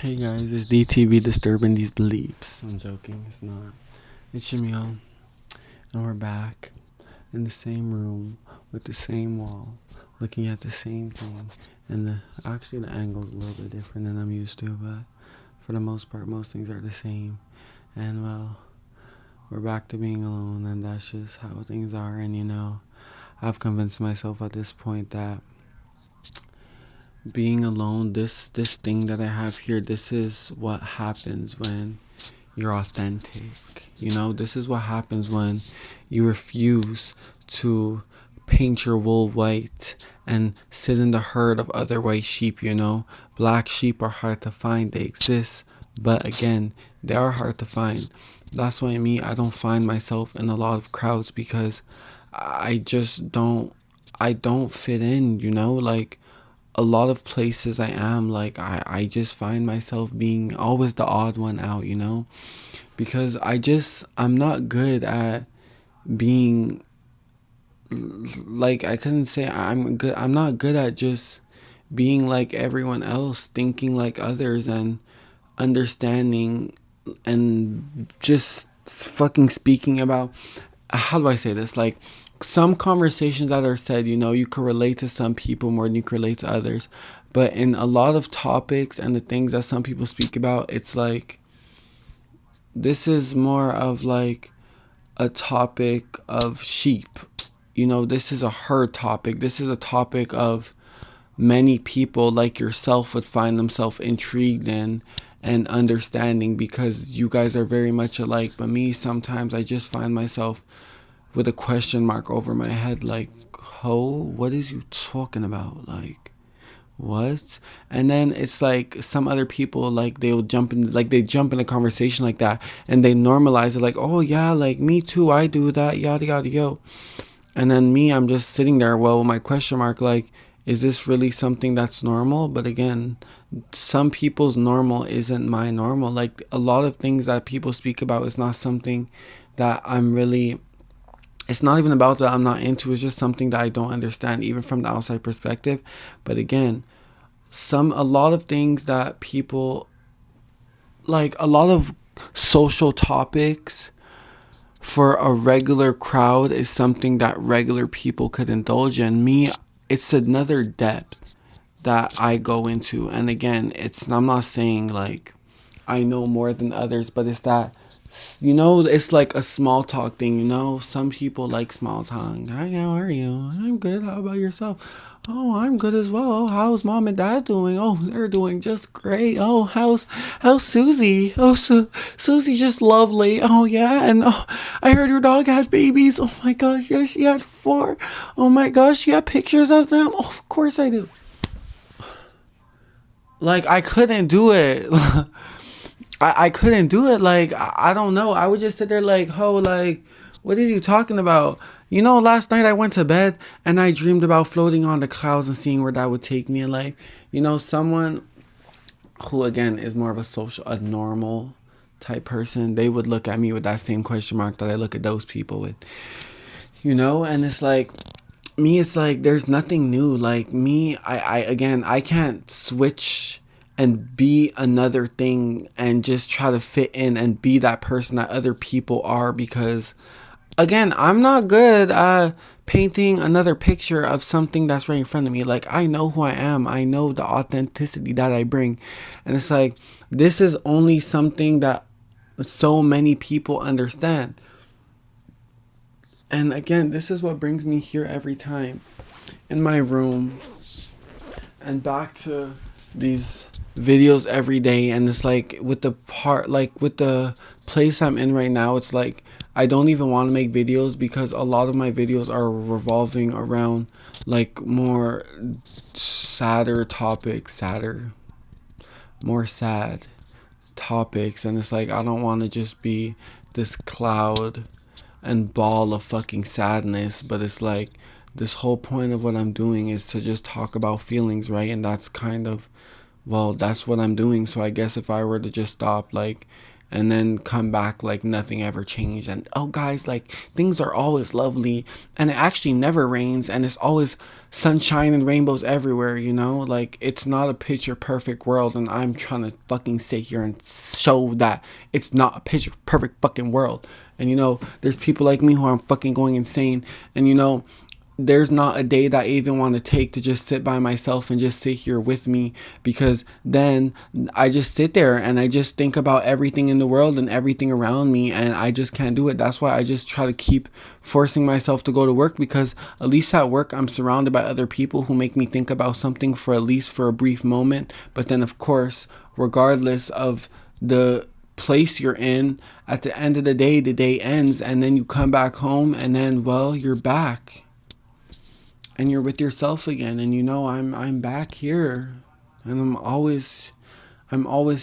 Hey guys, it's DTV disturbing these bleeps. I'm joking, it's not. It's Jamil, and we're back in the same room with the same wall, looking at the same thing. And actually, the angle's a little bit different than I'm used to, but for the most part, most things are the same. And well, we're back to being alone, and that's just how things are. And I've convinced myself at this point that being alone, this thing that I have here, this is what happens when you're authentic. This is what happens when you refuse to paint your wool white and sit in the herd of other white sheep. Black sheep are hard to find. They exist, but again, they are hard to find. That's why I don't find myself in a lot of crowds, because I just don't fit in. Like, a lot of places I am, like, I just find myself being always the odd one out, because I'm not good at being, like, I couldn't say I'm not good at just being like everyone else, thinking like others, and understanding, and just fucking speaking about, how do I say this, like, some conversations that are said, you could relate to some people more than you could relate to others. But in a lot of topics and the things that some people speak about, it's like, this is more of like a topic of sheep. This is a herd topic. This is a topic of many people like yourself would find themselves intrigued in and understanding, because you guys are very much alike. But me, sometimes I just find myself with a question mark over my head, like, what is you talking about? Like, what? And then it's like some other people, like, they jump in a conversation like that, and they normalize it, like, oh yeah, like, me too, I do that, yada yada yo. And then me, I'm just sitting there, well, with my question mark, like, is this really something that's normal? But again, some people's normal isn't my normal. Like, a lot of things that people speak about is not something that I'm really, it's not even about that I'm not into. It's just something that I don't understand, even from the outside perspective. But again, a lot of things that people, like, a lot of social topics for a regular crowd is something that regular people could indulge in. Me, it's another depth that I go into. And again, I'm not saying like I know more than others, but it's that, it's like a small talk thing. Some people like small talk. Hi, how are you? I'm good. How about yourself? Oh, I'm good as well. How's mom and dad doing? Oh, they're doing just great. Oh, how's Susie? Oh, Susie's just lovely. Oh yeah, and oh, I heard your dog had babies. Oh my gosh, yes, she had four. Oh my gosh, you have pictures of them? Oh, of course I do. Like, I couldn't do it. I couldn't do it. Like, I don't know. I would just sit there like, like, what are you talking about? Last night I went to bed and I dreamed about floating on the clouds and seeing where that would take me in life. Someone who, again, is more of a normal type person, they would look at me with that same question mark that I look at those people with. And it's like, me, it's like, there's nothing new. Like, me, again, I can't switch and be another thing and just try to fit in and be that person that other people are, because again, I'm not good at painting another picture of something that's right in front of me. Like, I know who I am. I know the authenticity that I bring. And it's like, this is only something that so many people understand. And again, this is what brings me here every time, in my room, and back to these videos every day. And it's like, with the place I'm in right now, it's like, I don't even want to make videos, because a lot of my videos are revolving around like more more sad topics. And it's like, I don't want to just be this cloud and ball of fucking sadness. But it's like, this whole point of what I'm doing is to just talk about feelings, right? And that's kind of, well, that's what I'm doing. So I guess if I were to just stop, like, and then come back like nothing ever changed. And oh guys, like things are always lovely, and it actually never rains, and it's always sunshine and rainbows everywhere, you know? Like it's not a picture perfect world, and I'm trying to fucking sit here and show that it's not a picture perfect fucking world. And you know, there's people like me who are fucking going insane, and you know, there's not a day that I even want to take to just sit by myself and just sit here with me, because then I just sit there and I just think about everything in the world and everything around me, and I just can't do it. That's why I just try to keep forcing myself to go to work, because at least at work I'm surrounded by other people who make me think about something for at least for a brief moment. But then of course, regardless of the place you're in, at the end of the day ends, and then you come back home, and then well, you're back and you're with yourself again. And you know, I'm back here, and I'm always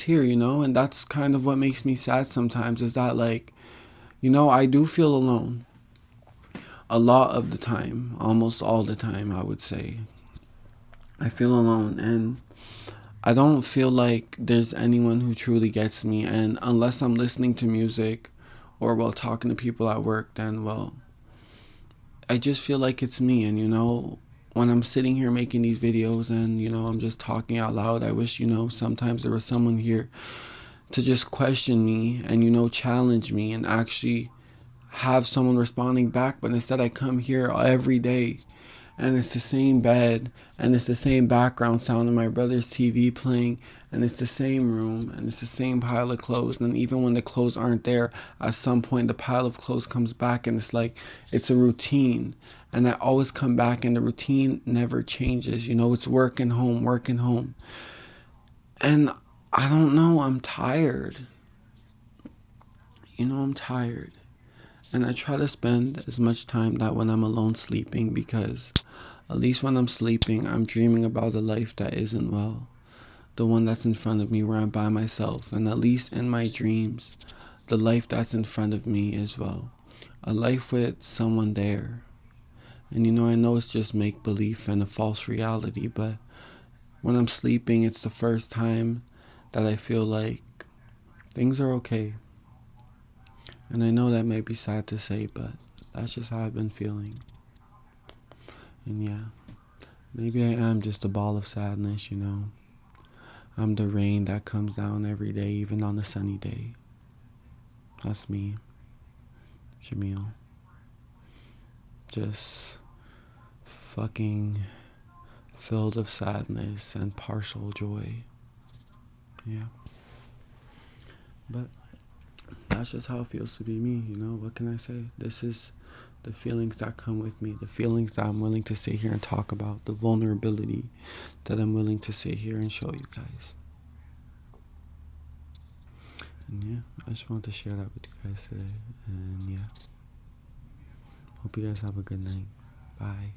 here, you know. And that's kind of what makes me sad sometimes, is that like, you know, I do feel alone a lot of the time, almost all the time, I would say. I feel alone, and I don't feel like there's anyone who truly gets me. And unless I'm listening to music or while talking to people at work, then well, I just feel like it's me. And you know, when I'm sitting here making these videos and you know, I'm just talking out loud, I wish, you know, sometimes there was someone here to just question me and, you know, challenge me and actually have someone responding back. But instead I come here every day, and it's the same bed, and it's the same background sound of my brother's TV playing, and it's the same room, and it's the same pile of clothes. And even when the clothes aren't there, at some point the pile of clothes comes back, and it's like it's a routine. And I always come back, and the routine never changes. You know, it's work and home, work and home. And I don't know, I'm tired. You know, I'm tired. And I try to spend as much time that when I'm alone sleeping, because at least when I'm sleeping, I'm dreaming about a life that isn't well. The one that's in front of me where I'm by myself. And at least in my dreams, the life that's in front of me is well. A life with someone there. And you know, I know it's just make believe and a false reality, but when I'm sleeping, it's the first time that I feel like things are okay. And I know that may be sad to say, but that's just how I've been feeling. And yeah, maybe I am just a ball of sadness, you know. I'm the rain that comes down every day, even on a sunny day. That's me, Jamil. Just fucking filled of sadness and partial joy. Yeah. But that's just how it feels to be me, you know? What can I say? This is the feelings that come with me, the feelings that I'm willing to sit here and talk about, the vulnerability that I'm willing to sit here and show you guys. And yeah, I just wanted to share that with you guys today. And yeah, hope you guys have a good night. Bye.